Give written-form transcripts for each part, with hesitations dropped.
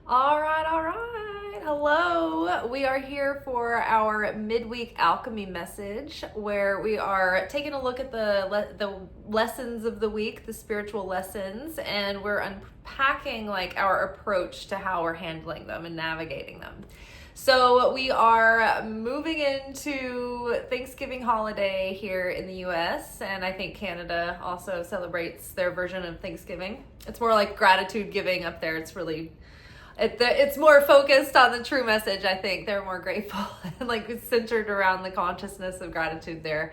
All right, all right. Hello. We are here for our midweek alchemy message where we are taking a look at the lessons of the week, the spiritual lessons, and we're unpacking like our approach to how we're handling them and navigating them. So we are moving into Thanksgiving holiday here in the US, and I think Canada also celebrates their version of Thanksgiving. It's more like gratitude giving up there. It's more focused on the true message. I think they're more grateful and like it's centered around the consciousness of gratitude there.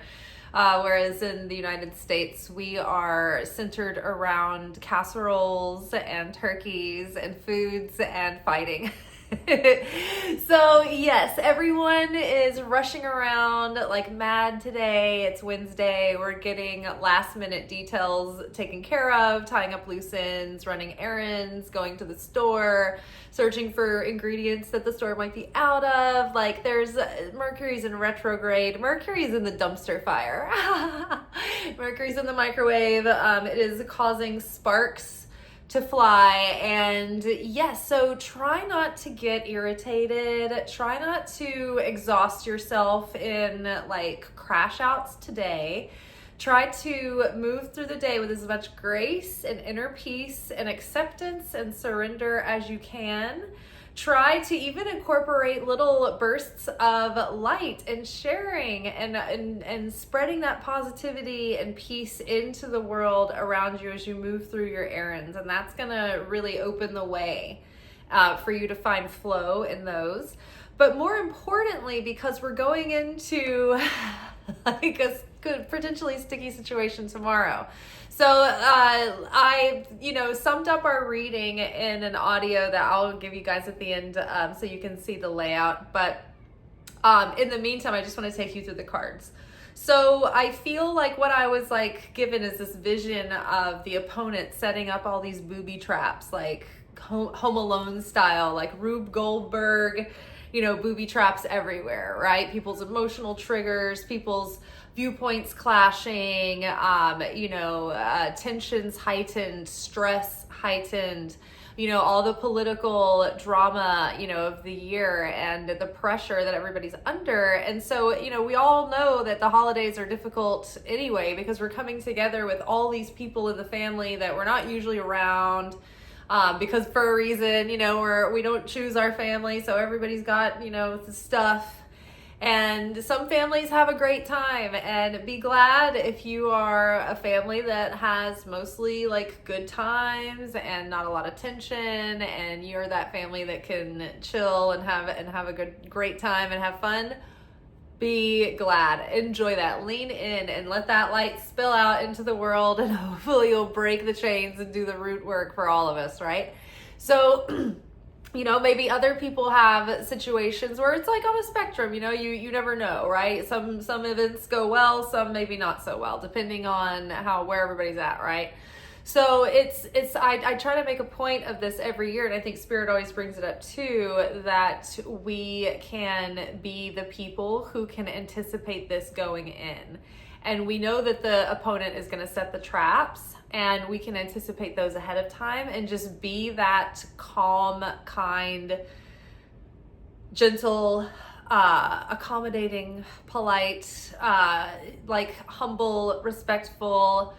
Whereas in the United States, we are centered around casseroles and turkeys and foods and fighting. So yes, everyone is rushing around like mad today. It's Wednesday. We're getting last minute details taken care of, tying up loose ends, running errands, going to the store, searching for ingredients that the store might be out of. Like there's Mercury's in retrograde. Mercury's in the dumpster fire. Mercury's in the microwave. It is causing sparks to fly. And yes, so try not to get irritated. Try not to exhaust yourself in like crash outs today. Try to move through the day with as much grace and inner peace and acceptance and surrender as you can. Try to even incorporate little bursts of light and sharing and spreading that positivity and peace into the world around you as you move through your errands. And that's going to really open the way for you to find flow in those. But more importantly, because we're going into like a good, potentially sticky situation tomorrow. So I summed up our reading in an audio that I'll give you guys at the end so you can see the layout. But in the meantime, I just want to take you through the cards. So I feel like what I was like given is this vision of the opponent setting up all these booby traps, like Home Alone style, like Rub Goldberg, booby traps everywhere, right? People's emotional triggers, people's viewpoints clashing, tensions heightened, stress heightened, all the political drama, of the year and the pressure that everybody's under. And so, we all know that the holidays are difficult anyway, because we're coming together with all these people in the family that we're not usually around. Because for a reason, we don't choose our family, so everybody's got, the stuff. And some families have a great time, and be glad if you are a family that has mostly like good times and not a lot of tension, and you're that family that can chill and have a great time and have fun. Be glad, enjoy that, lean in and let that light spill out into the world, and hopefully you'll break the chains and do the root work for all of us, right? So maybe other people have situations where it's like on a spectrum, you never know, right? Some events go well, some maybe not so well, depending on where everybody's at, right? So I try to make a point of this every year, and I think Spirit always brings it up too, that we can be the people who can anticipate this going in. And we know that the opponent is going to set the traps, and we can anticipate those ahead of time and just be that calm, kind, gentle, accommodating, polite, like humble, respectful,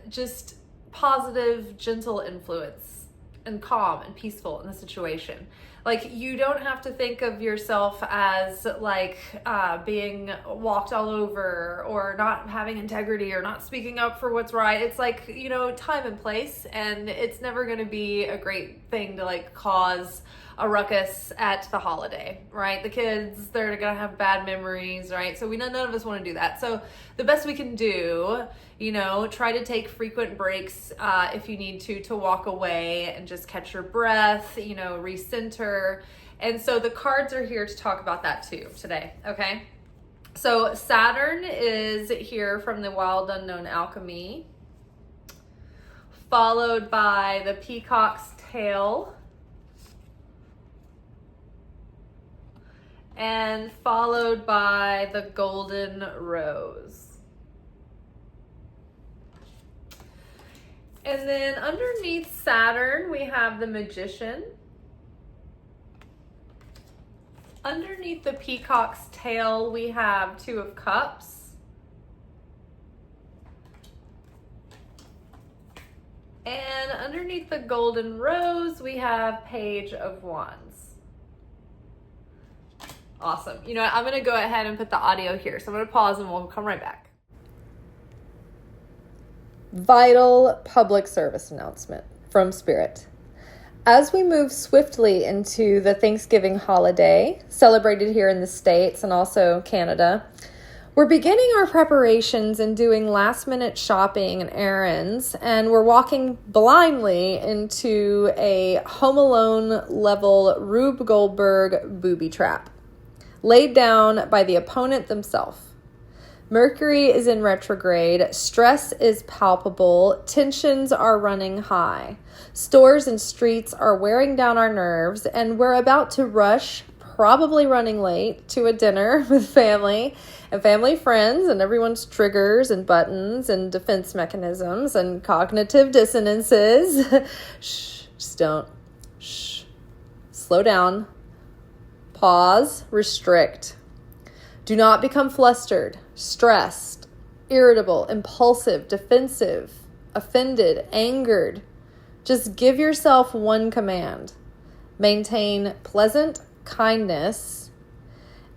just positive, gentle influence and calm and peaceful in the situation. Like, you don't have to think of yourself as like being walked all over or not having integrity or not speaking up for what's right. It's like, time and place, and it's never going to be a great thing to like cause a ruckus at the holiday, right? The kids, they're gonna have bad memories, right? So none of us want to do that. So the best we can do, try to take frequent breaks if you need to walk away and just catch your breath, recenter. And so the cards are here to talk about that too today, okay? So Saturn is here from the Wild Unknown Alchemy, followed by the Peacock's Tail, and followed by the Golden Rose. And then underneath Saturn, we have the Magician. Underneath the peacock's tail, we have Two of Cups. And underneath the golden rose, we have Page of Wands. Awesome. You know what? I'm going to go ahead and put the audio here. So I'm going to pause and we'll come right back. Vital public service announcement from Spirit. As we move swiftly into the Thanksgiving holiday, celebrated here in the States and also Canada, we're beginning our preparations and doing last-minute shopping and errands, and we're walking blindly into a Home Alone level Rub Goldberg booby trap, laid down by the opponent themself. Mercury is in retrograde, stress is palpable, tensions are running high. Stores and streets are wearing down our nerves, and we're about to rush, probably running late, to a dinner with family and family friends and everyone's triggers and buttons and defense mechanisms and cognitive dissonances. Shh, just don't. Shh. Slow down. Pause. Restrict. Do not become flustered, stressed, irritable, impulsive, defensive, offended, angered. Just give yourself one command. Maintain pleasant kindness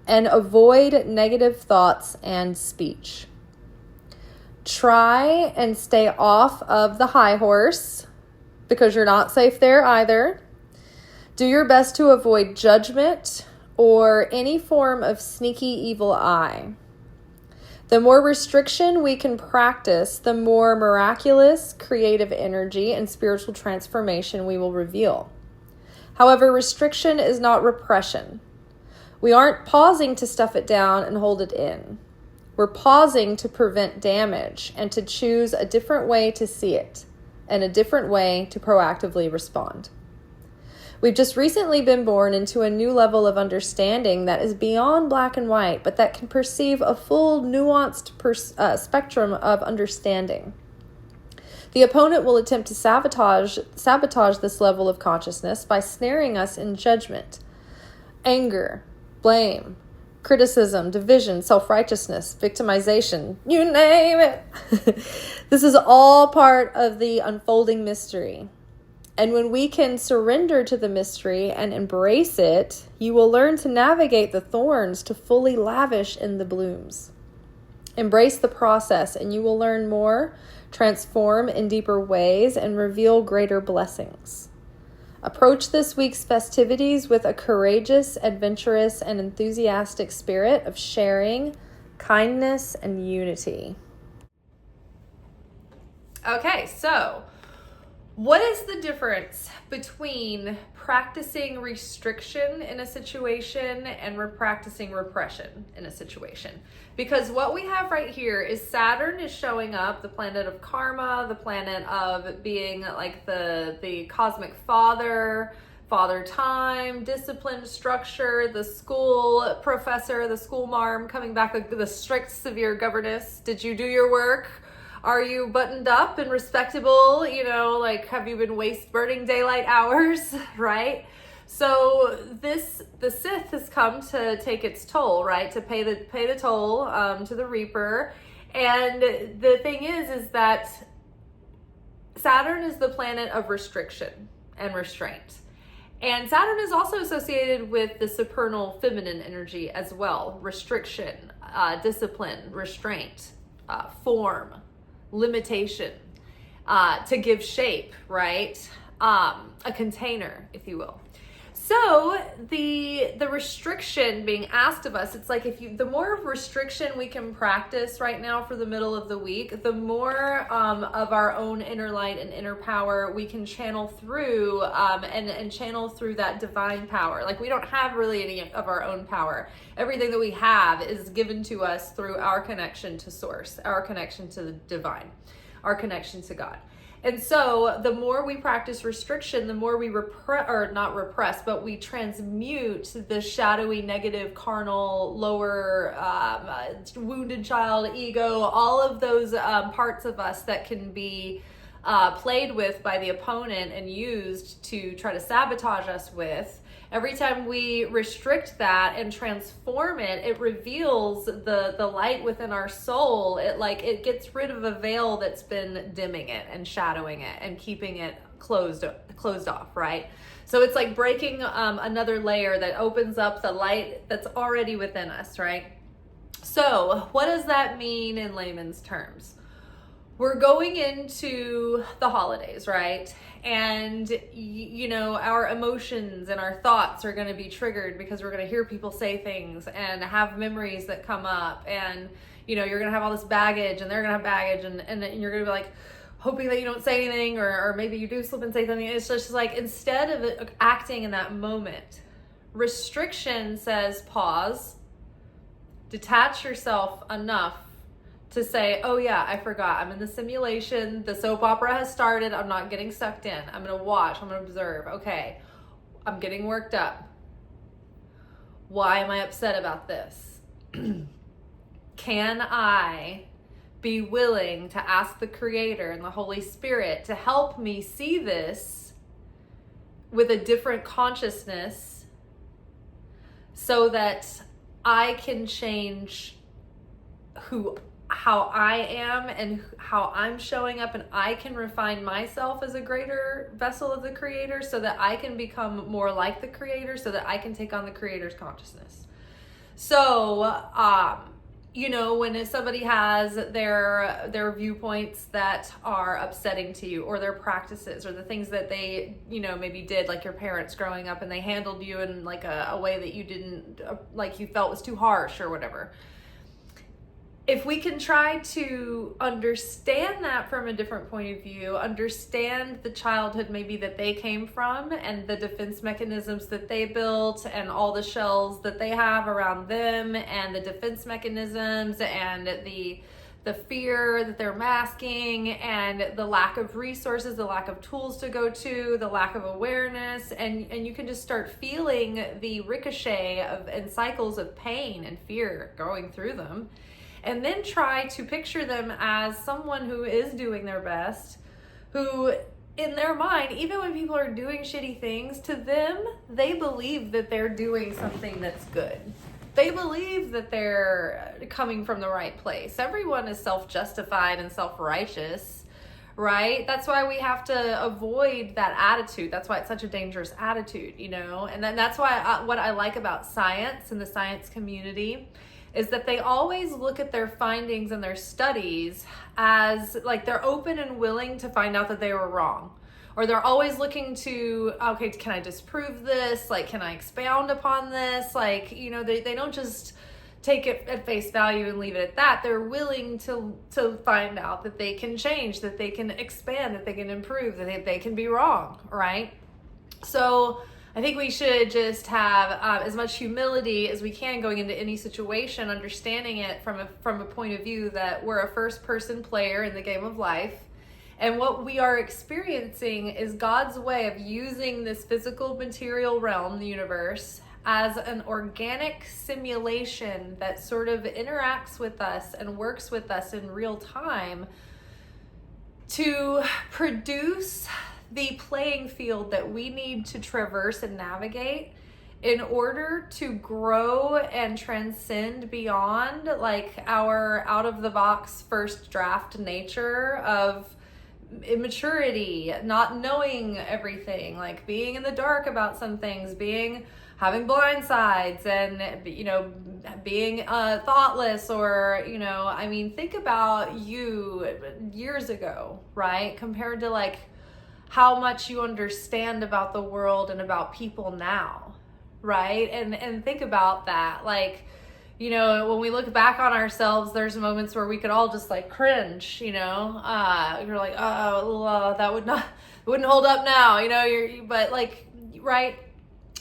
and avoid negative thoughts and speech. Try and stay off of the high horse because you're not safe there either. Do your best to avoid judgment or any form of sneaky evil eye. The more restriction we can practice, the more miraculous, creative energy and spiritual transformation we will reveal. However, restriction is not repression. We aren't pausing to stuff it down and hold it in. We're pausing to prevent damage and to choose a different way to see it and a different way to proactively respond. We've just recently been born into a new level of understanding that is beyond black and white, but that can perceive a full nuanced spectrum of understanding. The opponent will attempt to sabotage this level of consciousness by snaring us in judgment, anger, blame, criticism, division, self-righteousness, victimization, you name it. This is all part of the unfolding mystery. And when we can surrender to the mystery and embrace it, you will learn to navigate the thorns to fully lavish in the blooms. Embrace the process and you will learn more, transform in deeper ways, and reveal greater blessings. Approach this week's festivities with a courageous, adventurous, and enthusiastic spirit of sharing, kindness, and unity. Okay, so what is the difference between practicing restriction in a situation and practicing repression in a situation? Because what we have right here is Saturn is showing up, the planet of karma, the planet of being like the cosmic father time, discipline, structure, the school professor, the school marm coming back, the strict, severe governess. Did you do your work? Are you buttoned up and respectable? You know, like, have you been burning daylight hours, right? So the Sith has come to take its toll, right? To pay the toll to the Reaper. And the thing is that Saturn is the planet of restriction and restraint. And Saturn is also associated with the supernal feminine energy as well. Restriction, discipline, restraint, form, limitation, to give shape, right? A container, if you will. So the restriction being asked of us, it's like the more restriction we can practice right now for the middle of the week, the more of our own inner light and inner power we can channel through and channel through that divine power. Like, we don't have really any of our own power. Everything that we have is given to us through our connection to source, our connection to the divine, our connection to God. And so the more we practice restriction, the more we we transmute the shadowy, negative, carnal, lower, wounded child, ego, all of those parts of us that can be played with by the opponent and used to try to sabotage us with. Every time we restrict that and transform it, it reveals the light within our soul. It gets rid of a veil that's been dimming it and shadowing it and keeping it closed off, right? So it's like breaking another layer that opens up the light that's already within us, right? So what does that mean in layman's terms? We're going into the holidays, right? And, our emotions and our thoughts are going to be triggered because we're going to hear people say things and have memories that come up. And, you're going to have all this baggage and they're going to have baggage and you're going to be like hoping that you don't say anything or maybe you do slip and say something. It's just like, instead of acting in that moment, restriction says pause, detach yourself enough to say, oh yeah, I forgot. I'm in the simulation. The soap opera has started. I'm not getting sucked in. I'm going to watch. I'm going to observe. Okay, I'm getting worked up. Why am I upset about this? Can I be willing to ask the Creator and the Holy Spirit to help me see this with a different consciousness so that I can change how I am and how I'm showing up, and I can refine myself as a greater vessel of the Creator so that I can become more like the Creator, so that I can take on the Creator's consciousness. So, when somebody has their viewpoints that are upsetting to you, or their practices, or the things that they, maybe did, like your parents growing up, and they handled you in like a way that you didn't, like you felt was too harsh or whatever. If we can try to understand that from a different point of view, understand the childhood maybe that they came from and the defense mechanisms that they built and all the shells that they have around them and the defense mechanisms and the fear that they're masking and the lack of resources, the lack of tools to go to, the lack of awareness, and you can just start feeling the ricochet and cycles of pain and fear going through them. And then try to picture them as someone who is doing their best, who in their mind, even when people are doing shitty things, to them, they believe that they're doing something that's good. They believe that they're coming from the right place. Everyone is self-justified and self-righteous, right? That's why we have to avoid that attitude. That's why it's such a dangerous attitude, And then that's why what I like about science and the science community is that they always look at their findings and their studies as like they're open and willing to find out that they were wrong. Or they're always looking to, okay, can I disprove this? Like, can I expound upon this? Like, they don't just take it at face value and leave it at that. They're willing to find out that they can change, that they can expand, that they can improve, that they can be wrong, right? So I think we should just have as much humility as we can going into any situation, understanding it from a point of view that we're a first-person player in the game of life. And what we are experiencing is God's way of using this physical material realm, the universe, as an organic simulation that sort of interacts with us and works with us in real time to produce the playing field that we need to traverse and navigate in order to grow and transcend beyond like our out of the box first draft nature of immaturity, not knowing everything, like being in the dark about some things, having blind sides, and being thoughtless, or think about you years ago, right, compared to like how much you understand about the world and about people now, right? And think about that. Like, when we look back on ourselves, there's moments where we could all just like cringe, you're like, oh, that wouldn't hold up now, but like, right?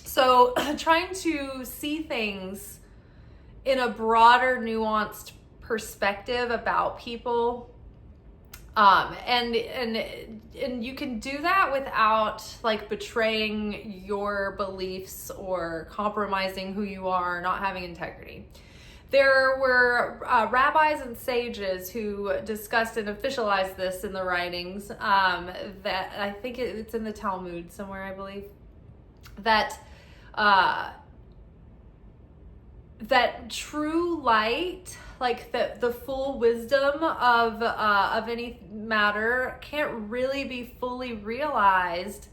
So trying to see things in a broader, nuanced perspective about people, and you can do that without like betraying your beliefs or compromising who you are, not having integrity. There were rabbis and sages who discussed and officialized this in the writings, that I think it's in the Talmud somewhere, I believe, that that true light, like the full wisdom of any matter, can't really be fully realized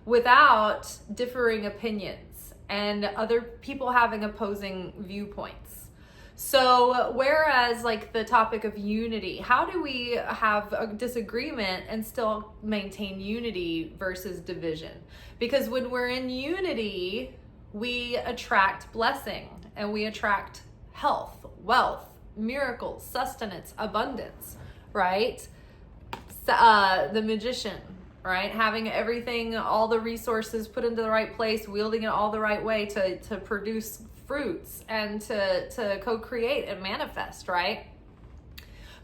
without differing opinions and other people having opposing viewpoints. So whereas like the topic of unity, how do we have a disagreement and still maintain unity versus division? Because when we're in unity, we attract blessing and we attract health, wealth, miracles, sustenance, abundance, right? The magician, right? Having everything, all the resources put into the right place, wielding it all the right way to produce fruits and to co-create and manifest, right?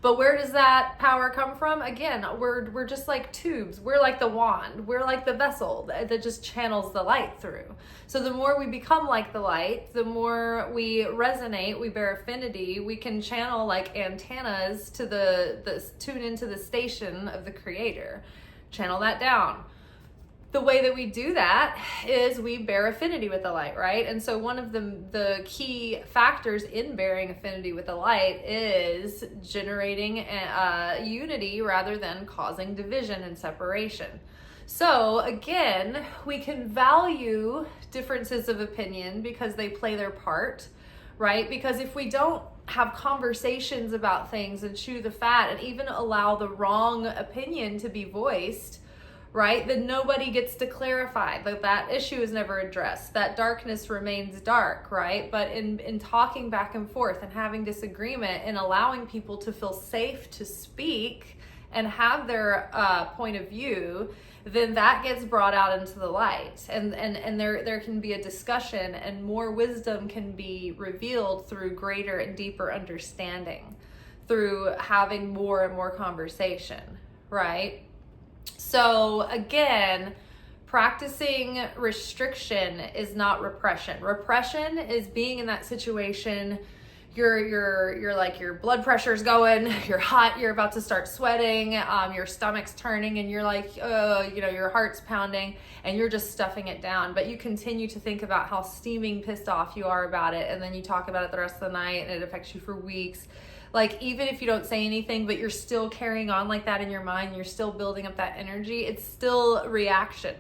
But where does that power come from? Again, we're just like tubes. We're like the wand. We're like the vessel that just channels the light through. So the more we become like the light, the more we resonate, we bear affinity, we can channel like antennas to the tune into the station of the creator. Channel that down. The way that we do that is we bear affinity with the light, right? And so one of the key factors in bearing affinity with the light is generating unity rather than causing division and separation. So again, we can value differences of opinion because they play their part, right? Because if we don't have conversations about things and chew the fat and even allow the wrong opinion to be voiced, right, then nobody gets to clarify that issue is never addressed. That darkness remains dark, right? But in talking back and forth and having disagreement and allowing people to feel safe to speak and have their point of view, then that gets brought out into the light, and there can be a discussion and more wisdom can be revealed through greater and deeper understanding, through having more and more conversation, right? So again, practicing restriction is not repression. Repression is being in that situation. You're like, your blood pressure's going, you're hot, you're about to start sweating, your stomach's turning, and you're like, your heart's pounding, and you're just stuffing it down. But you continue to think about how steaming pissed off you are about it, and then you talk about it the rest of the night, and it affects you for weeks. Like, even if you don't say anything, but you're still carrying on like that in your mind, you're still building up that energy, it's still reaction.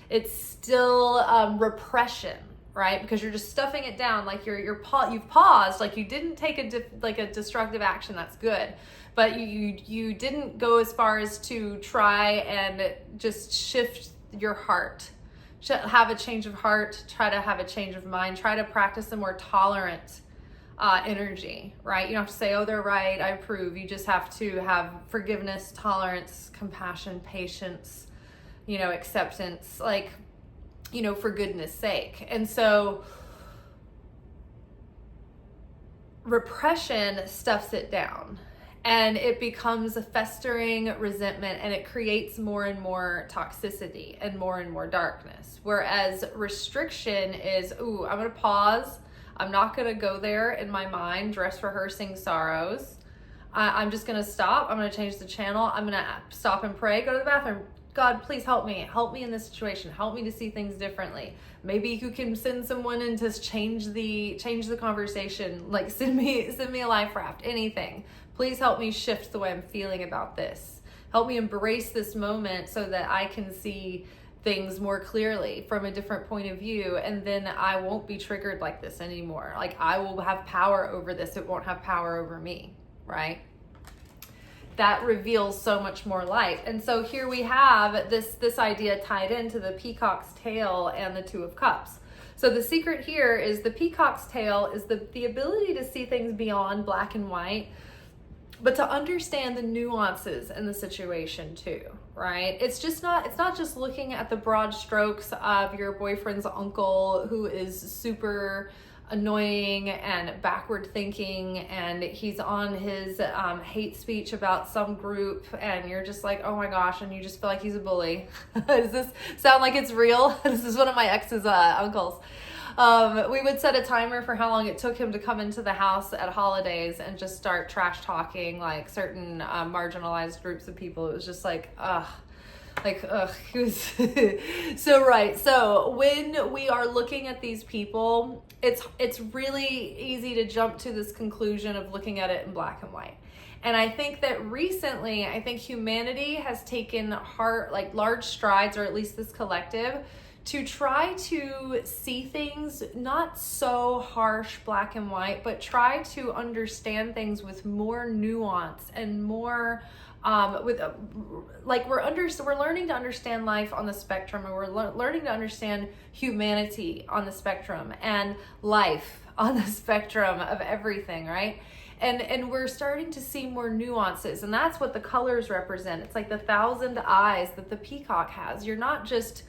It's still repression, right? Because you're just stuffing it down, like you've paused, like you didn't take a destructive action, that's good. But you didn't go as far as to try and just shift your heart. Have a change of heart, try to have a change of mind, try to practice a more tolerant energy, right? You don't have to say, oh, they're right, I approve. You just have to have forgiveness, tolerance, compassion, patience, acceptance, like, for goodness sake. And so repression stuffs it down and it becomes a festering resentment, and it creates more and more toxicity and more darkness. Whereas restriction is, I'm going to pause. I'm not going to go there in my mind, dress rehearsing sorrows. I'm just going to stop. I'm going to change the channel. I'm going to stop and pray, go to the bathroom. God, please help me. Help me in this situation. Help me to see things differently. Maybe you can send someone in to change the conversation. Like send me a life raft, anything. Please help me shift the way I'm feeling about this. Help me embrace this moment so that I can see things more clearly from a different point of view, and then I won't be triggered like this anymore. Like, I will have power over this. It won't have power over me, right? That reveals so much more light. And so here we have this idea tied into the peacock's tail and the Two of Cups. So the secret here is the peacock's tail is the ability to see things beyond black and white, but to understand the nuances in the situation too, right? It's not just looking at the broad strokes of your boyfriend's uncle who is super annoying and backward thinking, and he's on his hate speech about some group, and you're just like, oh my gosh, and you just feel like he's a bully. Does this sound like it's real? This is one of my ex's uncles. We would set a timer for how long it took him to come into the house at holidays and just start trash talking like certain marginalized groups of people. It was just like, Like, ugh, he was so right. So when we are looking at these people, it's really easy to jump to this conclusion of looking at it in black and white. And I think that recently, I think humanity has taken large strides, or at least this collective, to try to see things not so harsh black and white, but try to understand things with more nuance and more we're learning to understand life on the spectrum, and we're learning to understand humanity on the spectrum and life on the spectrum of everything, right? And we're starting to see more nuances, and that's what the colors represent. It's like the 1,000 eyes that the peacock has. You're not just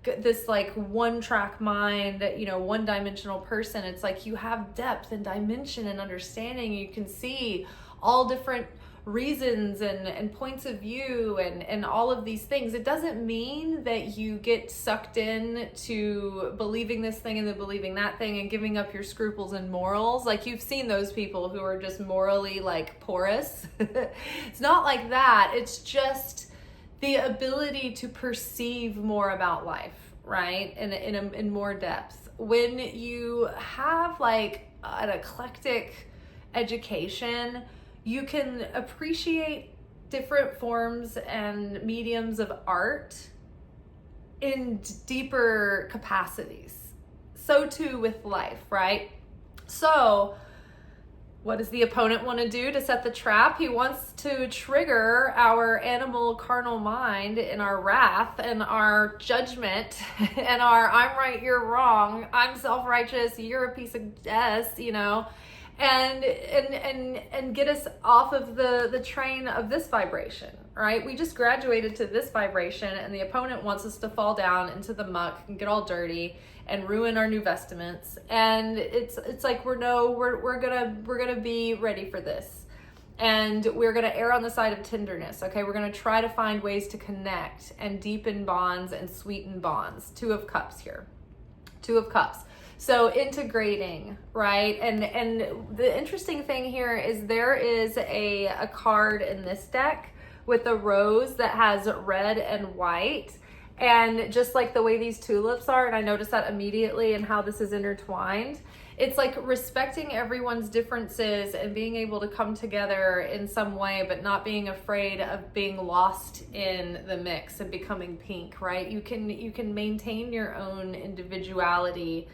this like one track mind, one dimensional person. It's like you have depth and dimension and understanding. You can see all different reasons and points of view and all of these things. It doesn't mean that you get sucked in to believing this thing and then believing that thing and giving up your scruples and morals. Like, you've seen those people who are just morally like porous. It's not like that. It's just the ability to perceive more about life, right? In more depth. When you have like an eclectic education, you can appreciate different forms and mediums of art in deeper capacities. So too with life, right? So what does the opponent want to do to set the trap? He wants to trigger our animal carnal mind and our wrath and our judgment and our I'm right, you're wrong, I'm self-righteous, you're a piece of S, and get us off of the train of this vibration, right? We just graduated to this vibration, and the opponent wants us to fall down into the muck and get all dirty and ruin our new vestments. And it's like we're gonna be ready for this, and we're gonna err on the side of tenderness. Okay, we're gonna try to find ways to connect and deepen bonds and sweeten bonds. 2 of Cups here, 2 of Cups. So integrating, right? And the interesting thing here is there is a card in this deck with a rose that has red and white. And just like the way these tulips are, and I noticed that immediately and how this is intertwined, it's like respecting everyone's differences and being able to come together in some way, but not being afraid of being lost in the mix and becoming pink, right? You can maintain your own individuality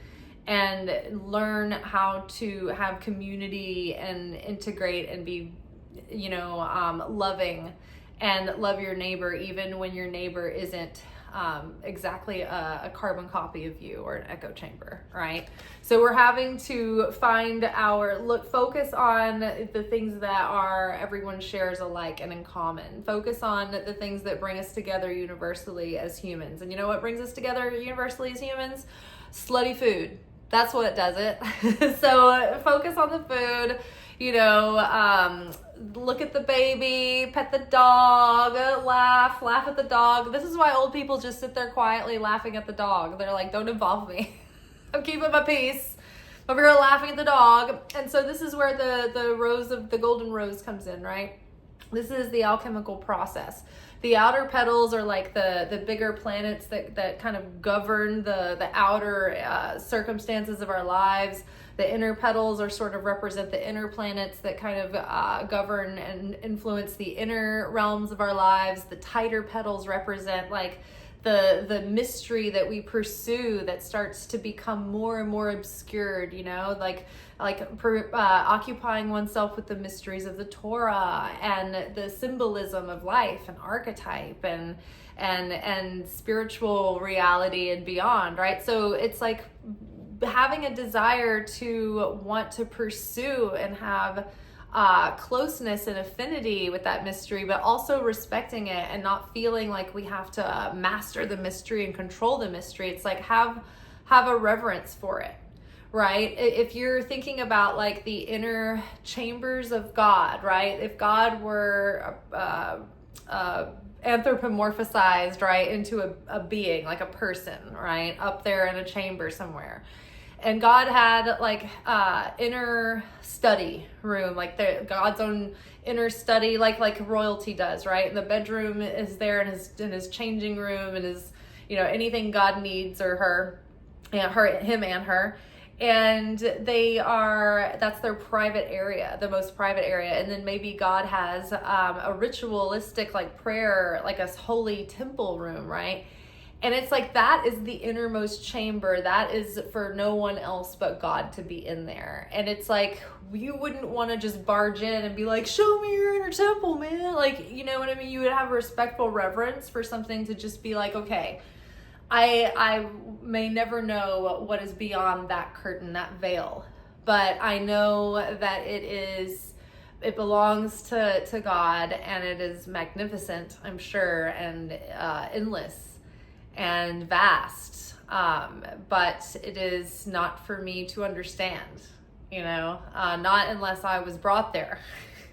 and learn how to have community and integrate and be, loving and love your neighbor, even when your neighbor isn't exactly a carbon copy of you or an echo chamber, right? So we're having to find focus on the things that everyone shares alike and in common. Focus on the things that bring us together universally as humans. And you know what brings us together universally as humans? Slutty food. That's what does it. So focus on the food, look at the baby, pet the dog, laugh at the dog. This is why old people just sit there quietly laughing at the dog. They're like, don't involve me. I'm keeping my peace. Over here laughing at the dog. And so this is where the golden rose comes in, right? This is the alchemical process. The outer petals are like the bigger planets that kind of govern the outer circumstances of our lives. The inner petals are sort of represent the inner planets that kind of govern and influence the inner realms of our lives. The tighter petals represent like the mystery that we pursue that starts to become more and more obscured, occupying oneself with the mysteries of the Torah and the symbolism of life and archetype and spiritual reality and beyond, right? So it's like having a desire to want to pursue and have closeness and affinity with that mystery, but also respecting it and not feeling like we have to master the mystery and control the mystery. It's like have a reverence for it, right? If you're thinking about like the inner chambers of God, right? If God were anthropomorphized, right, into a being, like a person, right, up there in a chamber somewhere. And God had like inner study room, like God's own inner study, like royalty does, right? And the bedroom is there in his changing room and his, anything God needs, or him and her. And that's their private area, the most private area. And then maybe God has a ritualistic like prayer, like a holy temple room, right? And it's like, that is the innermost chamber. That is for no one else but God to be in there. And it's like, you wouldn't want to just barge in and be like, show me your inner temple, man. Like, you know what I mean? You would have respectful reverence for something to just be like, okay, I may never know what is beyond that curtain, that veil. But I know that it belongs to God, and it is magnificent, I'm sure, and endless and vast, but it is not for me to understand, not unless I was brought there,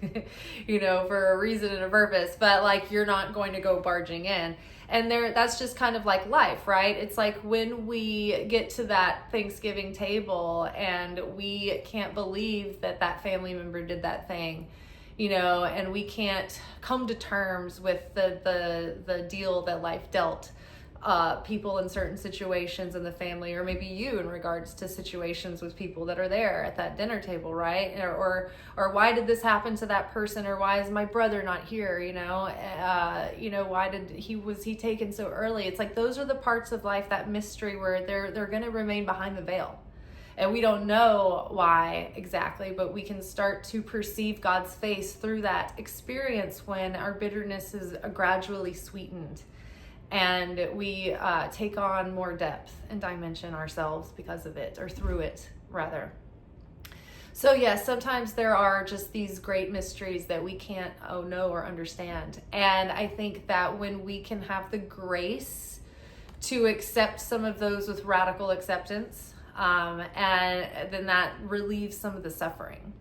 for a reason and a purpose. But like, you're not going to go barging in. And that's just kind of like life, right? It's like when we get to that Thanksgiving table and we can't believe that family member did that thing, and we can't come to terms with the deal that life dealt people in certain situations in the family, or maybe you in regards to situations with people that are there at that dinner table, right? Or why did this happen to that person? Or why is my brother not here? Why was he taken so early? It's like, those are the parts of life, that mystery, where they're going to remain behind the veil. And we don't know why exactly, but we can start to perceive God's face through that experience when our bitterness is gradually sweetened. And we take on more depth and dimension ourselves because of it, or through it, rather. So yes, sometimes there are just these great mysteries that we can't know or understand. And I think that when we can have the grace to accept some of those with radical acceptance, and then that relieves some of the suffering.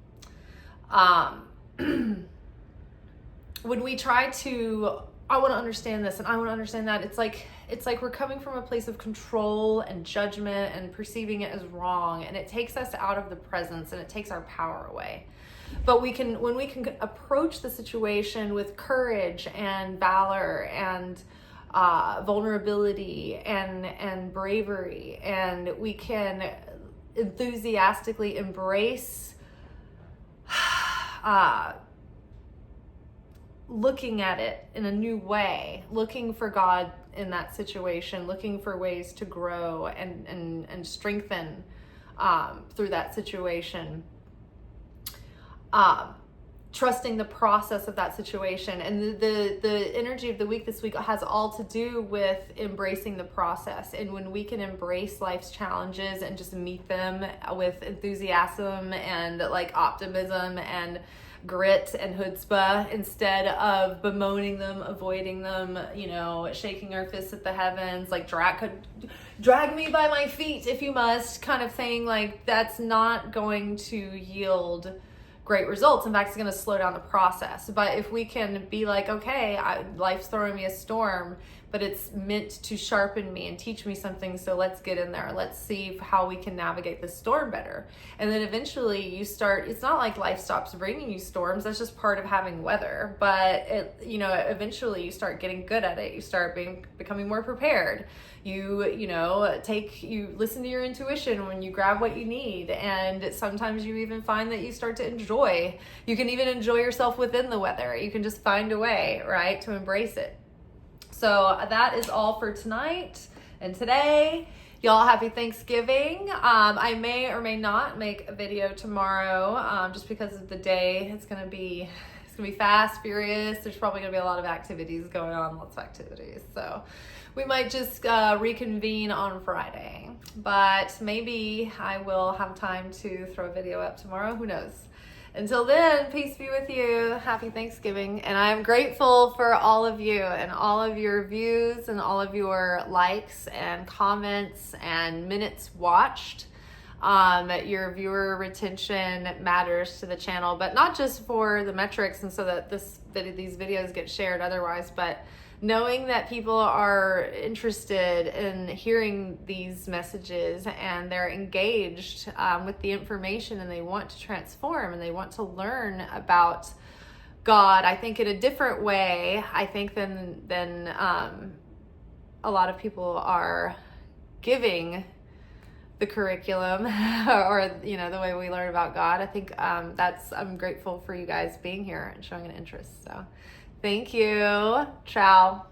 When we try to, I want to understand this and I want to understand that, it's like we're coming from a place of control and judgment and perceiving it as wrong, and it takes us out of the presence and it takes our power away. But when we can approach the situation with courage and valor and vulnerability and bravery, and we can enthusiastically embrace looking at it in a new way, looking for God in that situation, looking for ways to grow and strengthen through that situation, trusting the process of that situation. And the energy of the week this week has all to do with embracing the process. And when we can embrace life's challenges and just meet them with enthusiasm and like optimism and grit and chutzpah, instead of bemoaning them, avoiding them, shaking our fists at the heavens, like drag me by my feet if you must, kind of thing. Like, that's not going to yield great results. In fact, it's going to slow down the process. But if we can be like, okay, life's throwing me a storm, but it's meant to sharpen me and teach me something, so let's get in there. Let's see how we can navigate this storm better. And then eventually it's not like life stops bringing you storms. That's just part of having weather. But eventually you start getting good at it. You start becoming more prepared. You listen to your intuition when you grab what you need. And sometimes you even find that you start to enjoy. You can even enjoy yourself within the weather. You can just find a way, right, to embrace it. So that is all for tonight and today. Y'all, happy Thanksgiving. I may or may not make a video tomorrow, just because of the day. It's gonna be fast, furious. There's probably gonna be a lot of activities going on, lots of activities. So we might just reconvene on Friday, but maybe I will have time to throw a video up tomorrow. Who knows? Until then, peace be with you. Happy Thanksgiving. And I'm grateful for all of you and all of your views and all of your likes and comments and minutes watched. Your viewer retention matters to the channel, but not just for the metrics and so that these videos get shared otherwise, but knowing that people are interested in hearing these messages and they're engaged with the information, and they want to transform and they want to learn about God, I think in a different way, I think than a lot of people are giving the curriculum or the way we learn about God. I think I'm grateful for you guys being here and showing an interest. So thank you. Ciao.